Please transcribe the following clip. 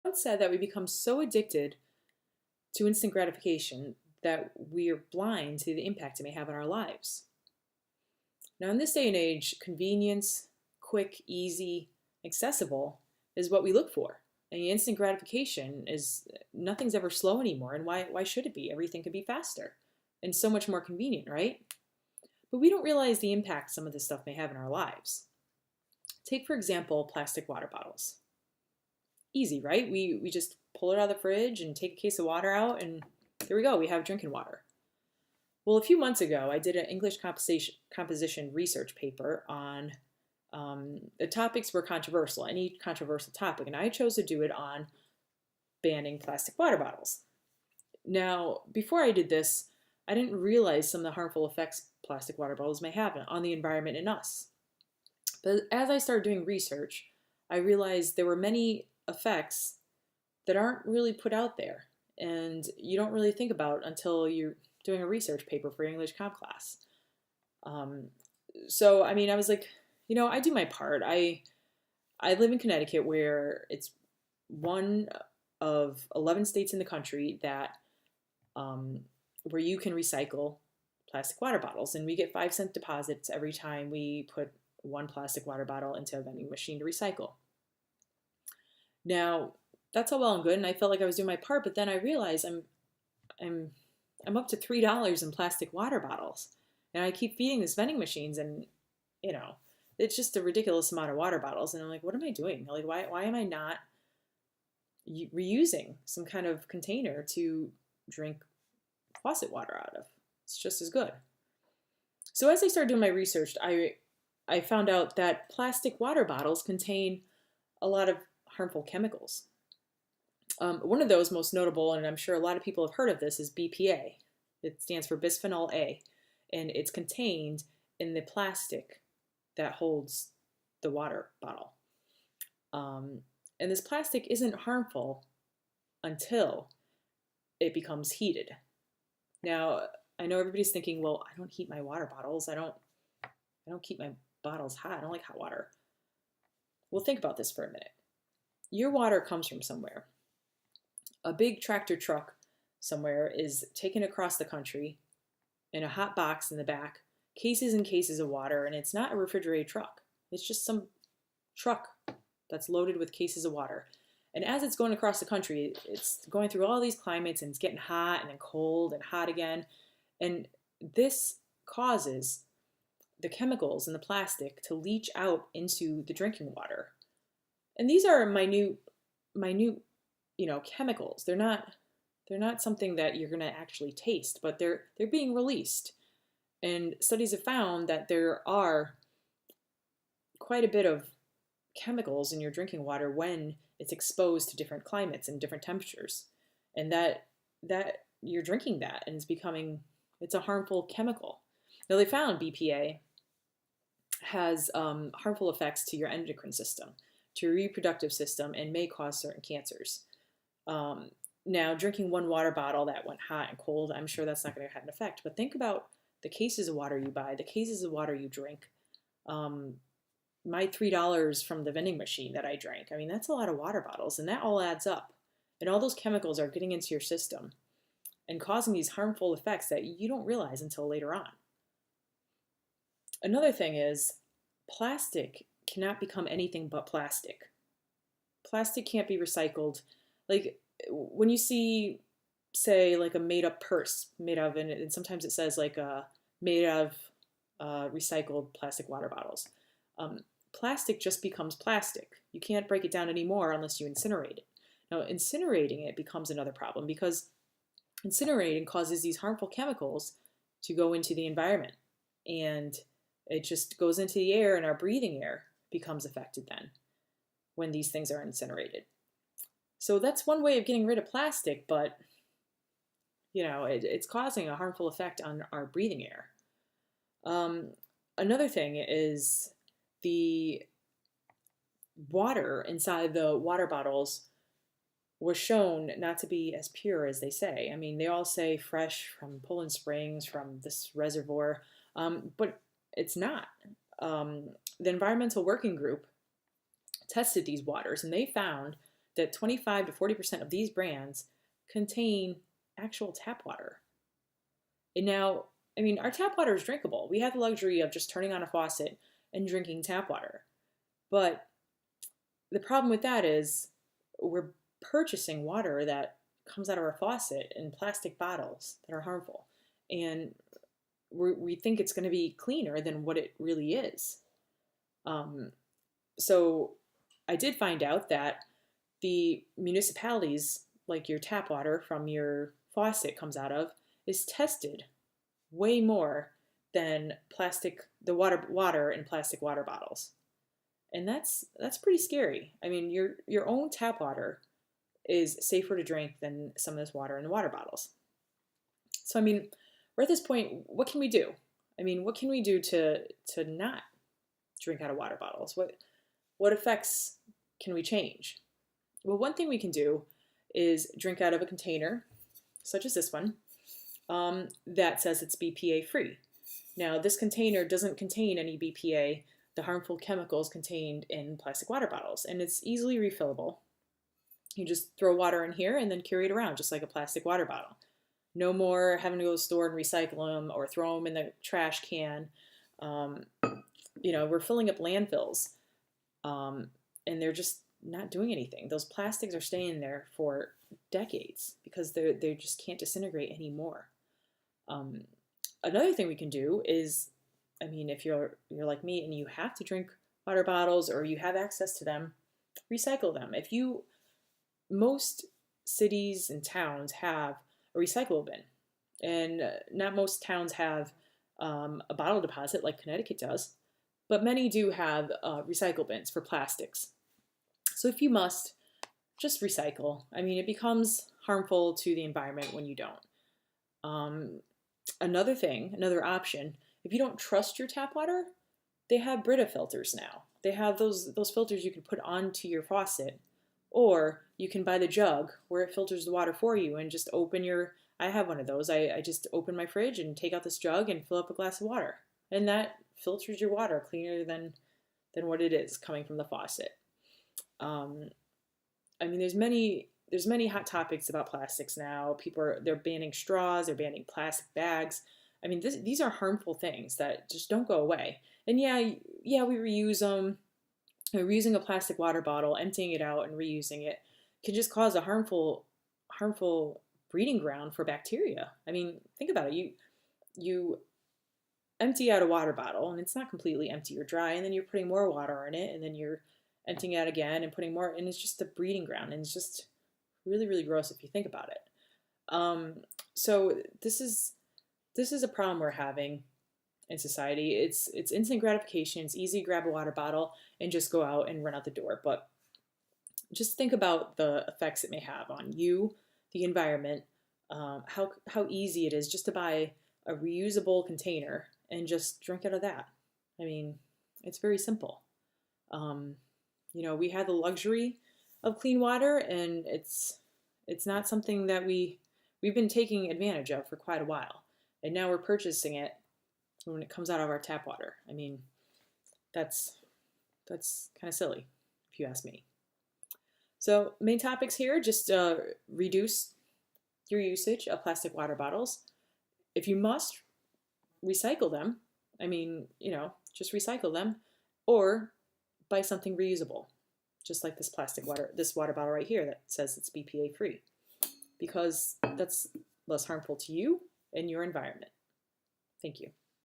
Once said that we become so addicted to instant gratification that we are blind to the impact it may have on our lives. Now, in this day and age, convenience, quick, easy, accessible is what we look for. And instant gratification is nothing's ever slow anymore. And why should it be? Everything could be faster and so much more convenient, right? But we don't realize the impact some of this stuff may have in our lives. Take, for example, plastic water bottles. Easy, right? We just pull it out of the fridge and take a case of water out, and there we go. We have drinking water. Well, a few months ago, I did an English composition research paper on the topics were controversial, any controversial topic, and I chose to do it on banning plastic water bottles. Now, before I did this, I didn't realize some of the harmful effects plastic water bottles may have on the environment and us. But as I started doing research, I realized there were many effects that aren't really put out there and you don't really think about until you're doing a research paper for your English comp class. Um, I was like, I do my part. I live in Connecticut, where it's one of 11 states in the country that um, where you can recycle plastic water bottles, and we get 5-cent deposits every time we put one plastic water bottle into a vending machine to recycle. Now, that's all well and good, and I felt like I was doing my part, but then I realized I'm I'm up to $3 in plastic water bottles, and I keep feeding these vending machines, and you know, it's just a ridiculous amount of water bottles, and I'm like, what am I doing? Like, why am I not reusing some kind of container to drink faucet water out of? It's just as good. So as I started doing my research, I found out that plastic water bottles contain a lot of harmful chemicals. One of those most notable, and I'm sure a lot of people have heard of this, is BPA. It stands for bisphenol A, and it's contained in the plastic that holds the water bottle. And this plastic isn't harmful until it becomes heated. Now, I know everybody's thinking, well, I don't heat my water bottles. I don't keep my bottles hot. I don't like hot water. Well, think about this for a minute. Your water comes from somewhere. A big tractor truck somewhere is taken across the country in a hot box in the back, cases and cases of water, and it's not a refrigerated truck. It's just some truck that's loaded with cases of water. And as it's going across the country, it's going through all these climates, and it's getting hot and then cold and hot again. And this causes the chemicals in the plastic to leach out into the drinking water. And these are minute, chemicals. They're not something that you're going to actually taste, but they're being released. And studies have found that there are quite a bit of chemicals in your drinking water when it's exposed to different climates and different temperatures, and that you're drinking that, and it's a harmful chemical. Now, they found BPA has harmful effects to your endocrine system, to your reproductive system, and may cause certain cancers. Now, drinking one water bottle that went hot and cold, I'm sure that's not going to have an effect. But think about the cases of water you buy, the cases of water you drink. My $3 from the vending machine that I drank, I mean, that's a lot of water bottles, and that all adds up. And all those chemicals are getting into your system and causing these harmful effects that you don't realize until later on. Another thing is, plastic cannot become anything but plastic. Plastic can't be recycled. Like, when you see, say, like a made-up purse made of, and sometimes it says like made of recycled plastic water bottles. Plastic just becomes plastic. You can't break it down anymore unless you incinerate it. Now, incinerating it becomes another problem, because incinerating causes these harmful chemicals to go into the environment, and it just goes into the air, and our breathing air becomes affected then when these things are incinerated. So that's one way of getting rid of plastic, but it's causing a harmful effect on our breathing air. Another thing is the water inside the water bottles was shown not to be as pure as they say. I mean, they all say fresh from Poland Springs, from this reservoir, but it's not. The Environmental Working Group tested these waters, and they found that 25 to 40% of these brands contain actual tap water. And now, I mean, our tap water is drinkable. We have the luxury of just turning on a faucet and drinking tap water. But the problem with that is we're purchasing water that comes out of our faucet in plastic bottles that are harmful. And we think it's going to be cleaner than what it really is. So I did find out that the municipalities, like your tap water from your faucet comes out of, is tested way more than the water in plastic water bottles. And that's pretty scary. I mean, your own tap water is safer to drink than some of this water in the water bottles. So I mean, we're at this point, what can we do? I mean, what can we do to not drink out of water bottles? What effects can we change? Well, one thing we can do is drink out of a container, such as this one, that says it's BPA free. Now, this container doesn't contain any BPA, the harmful chemicals contained in plastic water bottles, and it's easily refillable. You just throw water in here and then carry it around just like a plastic water bottle. No more having to go to the store and recycle them or throw them in the trash can. We're filling up landfills, and they're just not doing anything. Those plastics are staying there for decades because they just can't disintegrate anymore. Another thing we can do is, I mean, if you're like me and you have to drink water bottles or you have access to them, recycle them. Most cities and towns have a recyclable bin, and not most towns have a bottle deposit like Connecticut does, but many do have recycle bins for plastics. So if you must, just recycle. I mean, it becomes harmful to the environment when you don't. Another option, if you don't trust your tap water, they have Brita filters now. They have those filters you can put onto your faucet, or you can buy the jug where it filters the water for you and just I have one of those. I just open my fridge and take out this jug and fill up a glass of water. And that filters your water cleaner than what it is coming from the faucet. I mean, there's many hot topics about plastics now. They're banning straws, they're banning plastic bags. I mean, these are harmful things that just don't go away. And yeah, we reuse them. Reusing a plastic water bottle, emptying it out, and reusing it can just cause a harmful breeding ground for bacteria. I mean, think about it. You empty out a water bottle, and it's not completely empty or dry, and then you're putting more water in it, and then you're emptying it out again and putting more, and it's just a breeding ground, and it's just really, really gross if you think about it. So this is a problem we're having in society. It's instant gratification. It's easy to grab a water bottle and just go out and run out the door. But just think about the effects it may have on you, the environment, how easy it is just to buy a reusable container and just drink out of that. I mean, it's very simple. We have the luxury of clean water, and it's not something that we've been taking advantage of for quite a while. And now we're purchasing it when it comes out of our tap water. I mean, that's kind of silly, if you ask me. So main topics here, just reduce your usage of plastic water bottles. If you must, recycle them. I mean, just recycle them, or buy something reusable, just like this water bottle right here that says it's BPA free, because that's less harmful to you and your environment. Thank you.